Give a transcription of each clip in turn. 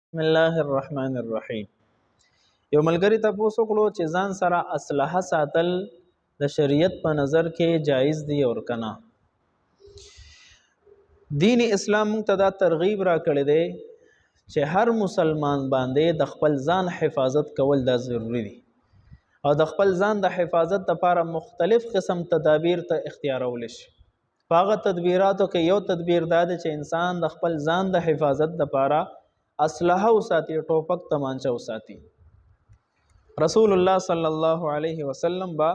بسم الله الرحمن الرحیم. یو ملګری تاسو کړو چې ځان سره اسلحه ساتل د شریعت په نظر کې جایز دی او کنه. دین اسلام موږ ته دا ترغیب را کړی دی چې هر مسلمان باندې د خپل ځان حفاظت کول دا ضروری دي او د خپل ځان د حفاظت لپاره مختلف قسم تدابیر ته اختیارول شي. هغه تدبیراتو کې یو تدبیر دا دی چې انسان د خپل ځان د حفاظت لپاره اسلحه وساتي، ټوپک تمانچه وساتي. رسول الله صلی الله علیه وسلم با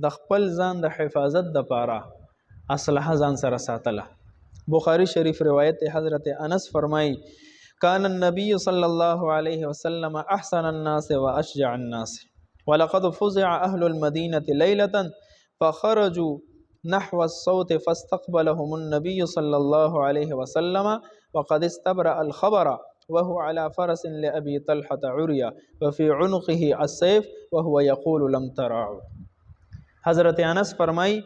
د خپل ځان د حفاظت لپاره اسلحه ځان سره ساتله. بخاری شریف روایت حضرت انس فرمای کان النبی صلی الله علیه وسلم احسن الناس واشجع الناس ولقد فزع اهل المدینه لیلة فخرجوا نحو الصوت فاستقبلهم النبي صلى الله عليه وسلم وقد استبرأ الخبر وهو على فرس لأبي طلحة عريا وفي عنقه السيف وهو يقول لم ترعوا. حضرت انس فرمای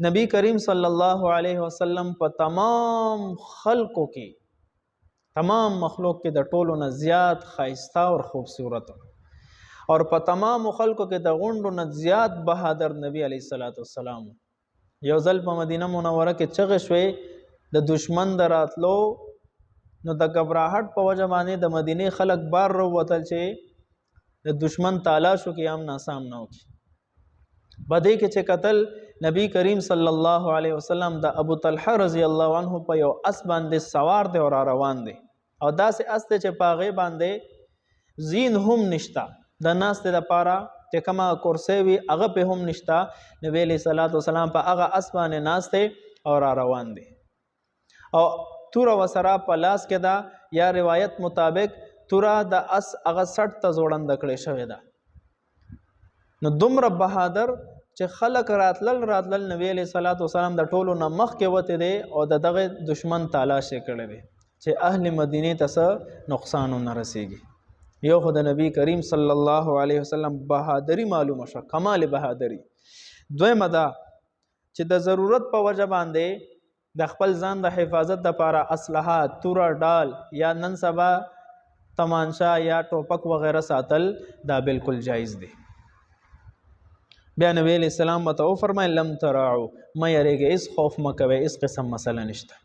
نبی کریم صلی الله علیه وسلم په تمام خلقو کې، تمام مخلوق کې د ټولو نه زیات خایسته او خوبصورت اور په تمام خلقو کې د غونډو نه زیات بهادر نبی علیه السلام. یو ځل په مدینه منوره کې چغې شوې د دشمن د راتلو، نو د غبراهټ په وجه باندې د مدینه خلک بار وروتل چې د دشمن تالاشو کې هم ناسام نه وکړي. بدې کې چې قتل نبی کریم صلی الله علیه وسلم د ابو طلحه رضی الله عنه په یو اس باندې سوار دی او روان دی او داسې اس دی چې په هغې باندې زین هم نشته، د ناستې دپاره چې کومه کرسۍ وي هغه پې هم نشته. نبی علیه صلات وسلام په هغه اس باندې ناست دی او روان دی او توره وسره په لاس کې ده، یا روایت مطابق توره د اس هغه سټ ته زوړنده کړې شوې ده. نو دومره بهادر چې خلک راتلل نبی علیه صلات وسلام د ټولو نه مخکې وتی دی او د دغه دشمن تلاش یې کړی دی چې اهل مدینې ته څه نقصان ونه رسیږي. یو خو د نبی کریم صلی الله علیه وسلم بهادری معلومه شوه، کمال بهادری. دویمه ده چې د ضرورت په وجه باندې د خپل ځان د حفاظت لپاره اسلحه، توره، ډال یا نن سبا تمانچه یا ټوپک وغیره ساتل دا بالکل جایز دی. بیا نبی علیہ السلام ته وفرمایل لم تراعوا، مه یریږئ، هیڅ خوف مه کوئ، هیڅ قسم مسله نشته.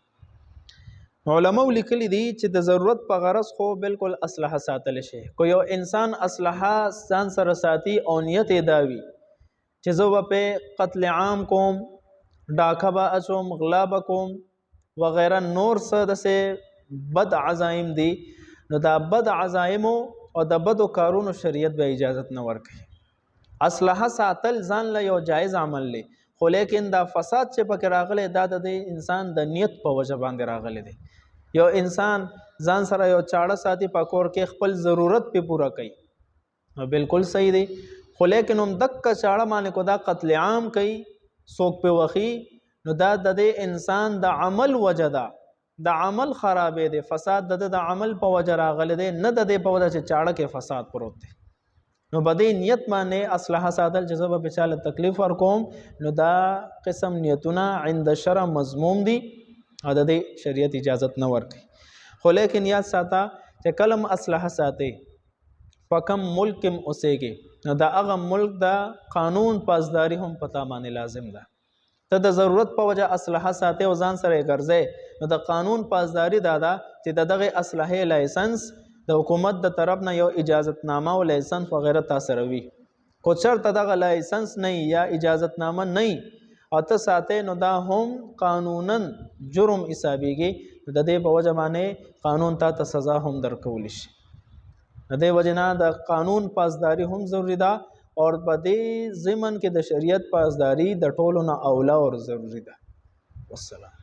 علماء لیکلي دي چې د ضرورت په غرض خو بالکل اسلحه ساتل شي. کو یو انسان اسلحه ځان سره ساتي او نیت یې دا وي چې زه به په قتل عام کوم، ډاکه به اچوم، غلا به کوم وغیره نور څه داسې بد عزایم دي، نو دا بد عزایمو او د بدو کارونو شریعت به اجازت نه ورکوي. اسلحه ساتل ځان له یو جایز عمل دی، خو لیکن دا فساد چې پکې راغلی دا د انسان د نیت په وجه باندې راغلی دی. یو انسان ځان سره یو چاړه ساتي په کور کې، خپل ضرورت پې پوره کوي، بالکل صحیح دی، خو لیکن هم دکه چاړه باندې کو دا قتل عام کوي، څوک پې وخي، نو دا د انسان د عمل وجه ده، د عمل خرابې دی، فساد د عمل په وجه راغلی دی، نه د دې په وجه چې چاړه کې فساد پروت دی. نو بدې نیت باندې اسلحه ساتل چې زه به چاله تکلیف ورکوم، نو دا قسم نیتونه عند شرع مضموم دي او د دې شریعت اجازت نه ورکوي. خو لیکن یاد ساته چې کلم اسلحه ساتي په کم ملک کې اوسېږي، نو د هغه ملک د قانون پاسداري هم پتا باندې لازم ده. ته د ضرورت په وجه اسلحه ساتي او ځان سره یې ګرځې، نو د قانون پاسداري دا ده چې د دغه اسلحې لایسنس د حکومت د طرف نه یو اجازت نامه او لایسنس وغیره تا سره وي. کو چېرته دغه لایسنس نه یا اجازت نامه نه او ته ساتې، نو دا هم قانونا جرم حسابېږي. د دې په وجه باندې قانون تا ته سزا هم درکولی شي. د دې وجه نه د قانون پاسداري هم ضروري ده اور په دې ضمن کې د شریعت پاسداري د ټولو نه اوله او ضروري ده. والسلام.